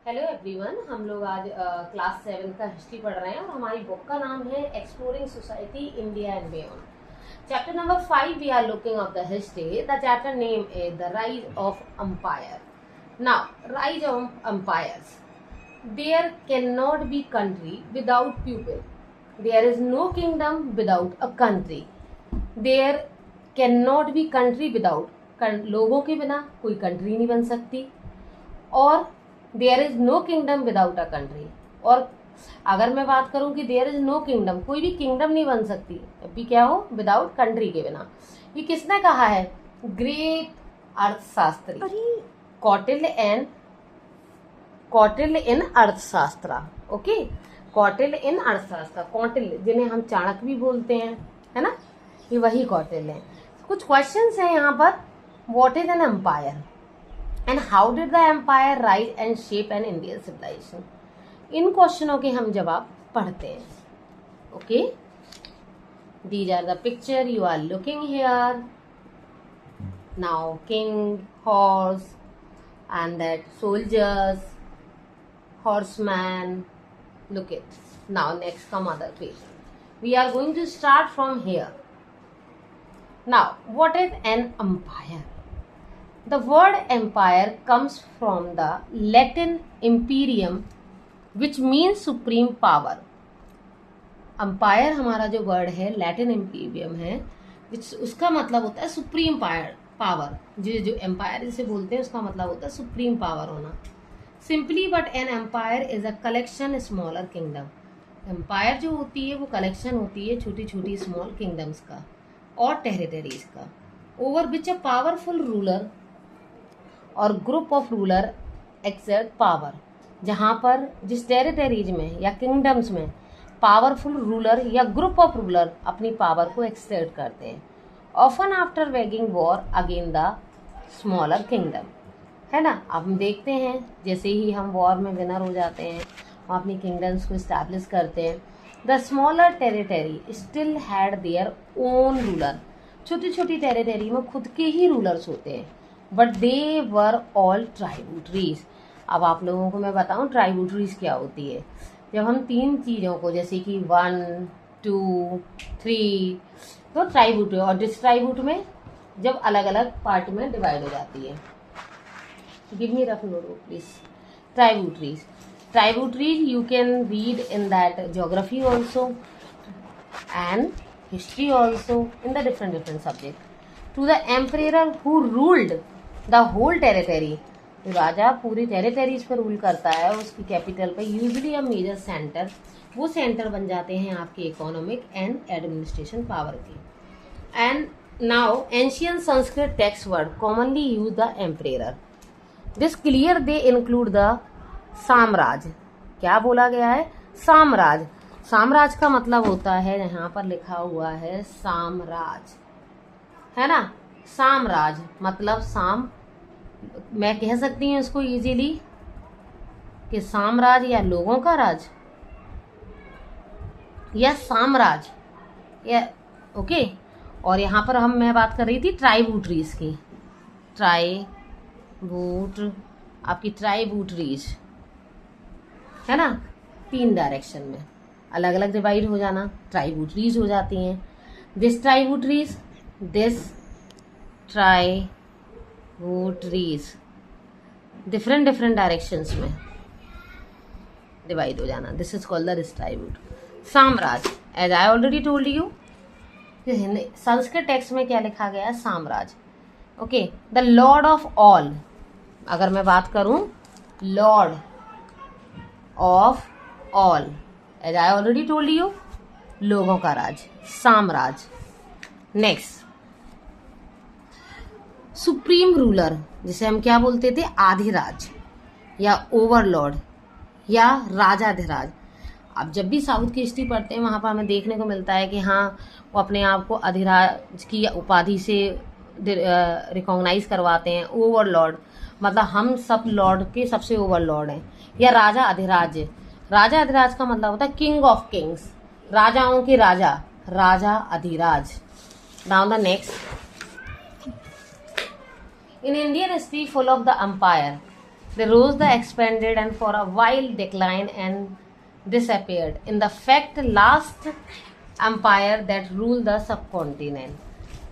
Hello everyone, हम लोग आज क्लास 7 का हिस्ट्री पढ़ रहे हैं और हमारी बुक का नाम है exploring society India and beyond. Chapter number 5 we are looking of the history. The chapter name is the rise of empire. Now rise of empires, there can not be country without people, there is no kingdom without a country, there can not be country without, लोगों के बिना कोई country नहीं बन सकती, और there is no kingdom without a country. और अगर मैं बात करूं कि देयर इज नो किंगडम, कोई भी किंगडम नहीं बन सकती जब भी क्या हो, विदाउट कंट्री के बिना। ये किसने कहा है? ग्रेट अर्थशास्त्री कौटिल्य इन अर्थशास्त्र। ओके, कौटिल्य इन अर्थशास्त्र, कौटिल्य जिन्हें हम चाणक्य भी बोलते हैं, है ना, ये वही कौटिल्य हैं। कुछ क्वेश्चंस हैं यहाँ पर। What is an empire and how did the empire rise and shape an Indian civilization? इन क्वेश्चनों के हम जवाब पढ़ते हैं। Okay, these are the picture you are looking here now. King, horse and that soldiers, horseman. Look it. Now next come other page. We are going to start from here. Now, what is an empire? The word empire comes from the Latin imperium, which means supreme power. Empire हमारा जो word है Latin Imperium है, which उसका मतलब होता है supreme power. जो empire जिसे बोलते हैं उसका मतलब होता है सुप्रीम पावर होना। Simply but an empire is a collection smaller kingdom. Empire जो होती है वो कलेक्शन होती है छोटी छोटी स्मॉल किंगडम्स का और टेरिटरीज का, over which a powerful ruler or group of ruler exert power. जहाँ पर जिस टेरिटरीज में या किंगडम्स में पावरफुल रूलर या ग्रुप ऑफ रूलर अपनी पावर को एक्सर्ट करते हैं, often after waging war again the smaller kingdom, है ना। अब हम देखते हैं जैसे ही हम वॉर में विनर हो जाते हैं, हम अपनी किंगडम्स को इस्टेब्लिश करते हैं। The smaller territory still had their own ruler. छोटी छोटी टेरिटरी में खुद के ही रूलर्स होते हैं, but they were all tributaries. अब आप लोगों को मैं बताऊं ट्राइब्यूटरीज क्या होती है। जब हम तीन चीज़ों को जैसे कि 1, 2, 3 तो ट्राइब्यूटरी और डिस्ट्राइब्यूट में जब अलग अलग पार्ट में डिवाइड हो जाती है। Give me rough note, please. Tributaries. Tributaries you can read in that geography also and history also in the different subject. To the emperor who ruled the whole territory. जो राजा पूरी territories पर rule करता है उसकी capital पर usually a major centre, वो centre बन जाते हैं आपके इकोनॉमिक एंड एडमिनिस्ट्रेशन पावर के। And now ancient Sanskrit text word commonly use the emperor. This clear they include the samrajya. क्या बोला गया है? साम्राज्य। साम्राज्य का मतलब होता है, यहाँ पर लिखा हुआ है साम्राज्य, है ना। साम्राज्य मतलब मैं कह सकती हूँ इसको इजीली कि साम्राज्य या लोगों का राज या साम्राज्य या ओके। और यहाँ पर मैं बात कर रही थी ट्राइब्यूटरीज की। आपकी ट्राइब्यूटरीज, है ना, 3 डायरेक्शन में अलग अलग डिवाइड हो जाना, ट्राइब्यूटरीज हो जाती हैं। दिस ट्राइब्यूटरीज डिफरेंट डायरेक्शंस में डिवाइड हो जाना, this is called the distribute. साम्राज्य, as I already told you, Sanskrit text में क्या लिखा गया है? साम्राज्य। Okay, the lord of all. अगर मैं बात करूं lord of all, as I already told you, लोगों का राज, साम्राज्य। नेक्स्ट, सुप्रीम रूलर, जिसे हम क्या बोलते थे? आधिराज या ओवरलॉर्ड या राजाधिराज। अब जब भी साउथ की हिस्ट्री पढ़ते हैं वहां पर हमें देखने को मिलता है कि हाँ, वो अपने आप को अधिराज की उपाधि से रिकॉग्नाइज करवाते हैं। ओवरलॉर्ड मतलब हम सब लॉर्ड के सबसे ओवरलॉर्ड हैं, या राजा अधिराज। राजा अधिराज का मतलब होता है किंग ऑफ किंग्स, राजाओं के राजा, राजा अधिराज। Now the next, in Indian history full of the empire They rose the expanded and for a while declined and disappeared in the fact last empire that ruled the subcontinent.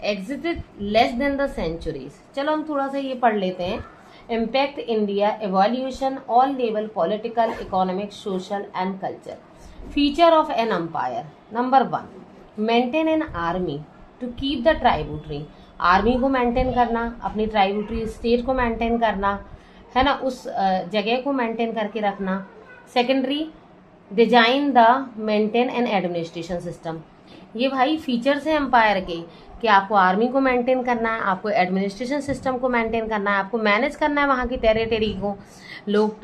Existed less than the centuries. चलो हम थोड़ा सा ये पढ़ लेते हैं. Impact India evolution all level political, economic, social and culture. Feature of an empire. Number 1, maintain an army to keep the tributary. Army को maintain करना, अपनी ट्राइब्यूटरी स्टेट को मेंटेन करना, है ना, उस जगह को मेंटेन करके रखना. Secondary, design the maintain and administration system. ये भाई फीचर्स हैं एम्पायर के कि आपको आर्मी को मेंटेन करना है, आपको एडमिनिस्ट्रेशन सिस्टम को मेंटेन करना है, आपको मैनेज करना है वहाँ की टेरिटरी को, लोग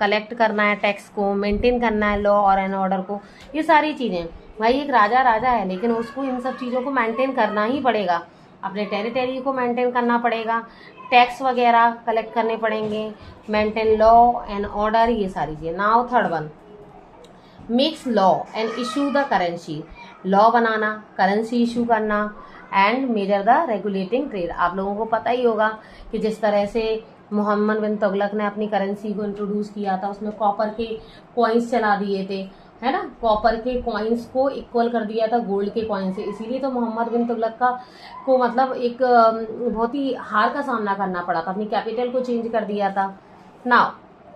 कलेक्ट करना है टैक्स को, मेंटेन करना है लॉ और एंड ऑर्डर को. ये सारी चीज़ें भाई, एक राजा है लेकिन उसको इन सब चीज़ों को मेंटेन करना ही पड़ेगा. अपने टेरिटरी को मेंटेन करना पड़ेगा, टैक्स वगैरह कलेक्ट करने पड़ेंगे, मेंटेन लॉ एंड ऑर्डर, ये सारी चीज़ें. Now third one, makes law and issue the currency. Law बनाना, करेंसी इशू करना and major the regulating trade. आप लोगों को पता ही होगा कि जिस तरह से मोहम्मद बिन तुगलक ने अपनी करेंसी को इंट्रोड्यूस किया था, उसमें कॉपर के कॉइन्स चला दिए थे, है ना, कॉपर के कॉइन्स को इक्वल कर दिया था गोल्ड के कॉइन से. इसीलिए तो मोहम्मद बिन तुगलक को मतलब एक बहुत ही हार का सामना करना पड़ा था, अपनी कैपिटल को चेंज कर दिया था. Now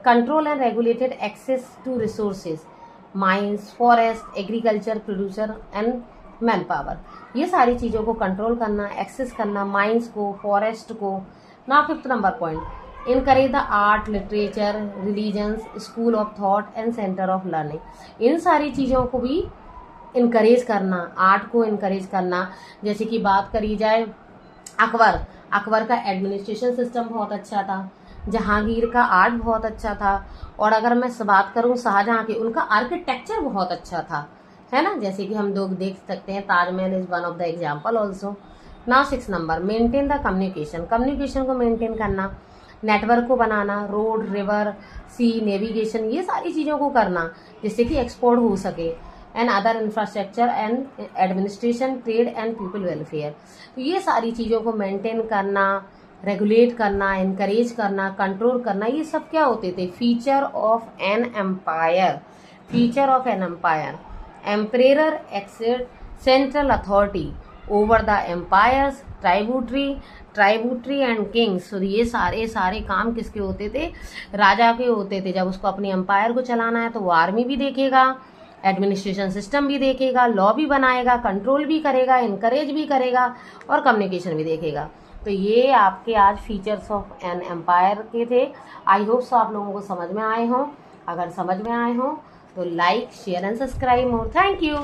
control and regulated access to resources, mines, forest, agriculture, producer and man power. ये सारी चीज़ों को कंट्रोल करना, एक्सेस करना, माइंस को, फॉरेस्ट को. Now fifth number point, encourage the art, literature, religions, school of thought and centre of learning. इन सारी चीज़ों को भी इनकरेज करना, आर्ट को इनकरेज करना. जैसे कि बात करी जाए अकबर का एडमिनिस्ट्रेशन सिस्टम बहुत अच्छा था, जहांगीर का आर्ट बहुत अच्छा था, और अगर मैं बात करूं शाहजहां की, उनका आर्किटेक्चर बहुत अच्छा था, है ना, जैसे कि हम लोग देख सकते हैं Taj Mahal is one of the example also. Now 6 number, maintain the communication. Communication को मेंटेन करना, नेटवर्क को बनाना, रोड, रिवर, सी, नेविगेशन, ये सारी चीज़ों को करना जिससे कि एक्सपोर्ट हो सके, and other infrastructure and administration, trade and people welfare. तो ये सारी चीज़ों को मेंटेन करना, रेगुलेट करना, इनकरेज करना, कंट्रोल करना, ये सब क्या होते थे? Feature of an empire. Feature of an empire, emperor exercised central authority over the empires, tributary and kings. तो ये सारे काम किसके होते थे? राजा के होते थे. जब उसको अपनी एम्पायर को चलाना है तो वो आर्मी भी देखेगा, एडमिनिस्ट्रेशन सिस्टम भी देखेगा, लॉ भी बनाएगा, कंट्रोल भी करेगा, इनकरेज भी करेगा और कम्युनिकेशन भी देखेगा. तो ये आपके आज फीचर्स ऑफ एन एम्पायर के थे. आई होप सो आप लोगों को समझ में आए हों. अगर समझ में आए हों तो like, share and subscribe more. Thank you.